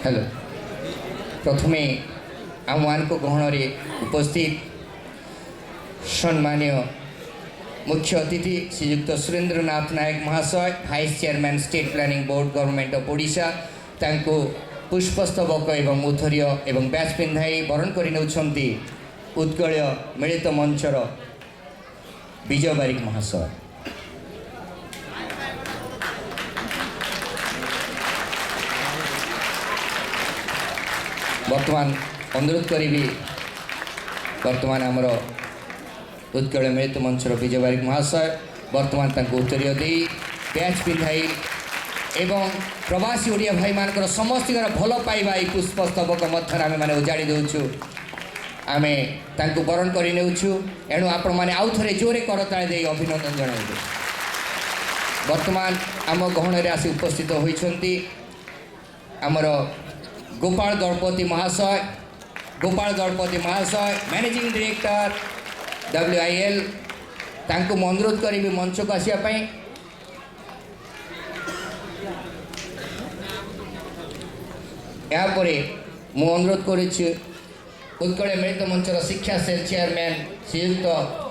hello प्रथमे आह्वान को ग्रहण उपस्थित सम्मान्य मुख्य अतिथि श्रीयुक्त सुरेंद्रनाथ नायक महाशय vice chairman state planning board government of Odisha तांको पुष्पस्तबक एवं उथर्य एवं बैच पिंधाई वरण कर उत्कल मिलित मंचर विजय बारिक महाशय वर्तमान अनुरोध करी वर्तमान आमर उत्कल मिलित मंचर विजय बारिक महाशय वर्तमान उत्तर दे बैच पिंधाई एवं प्रवासी ओडिया भाई मानकर समस्त भल पाइबा ये पुष्पस्तबक मध्य आम मैंने उजाड़ी देचु आम वरण कर एणु आपण मैंने आउ थे जोरे करताल दे अभिनंदन जन वर्तमान आम गहन आसी उपस्थित होती आमर गोपाल दलपति महाशय मैनेजिंग डायरेक्टर WIL तांको अनुरोध करी मंच को आसवाई यापर मु अनुरोध कर उत्कल मिलित मंचर शिक्षा सेल चेयरमैन श्रीयुक्त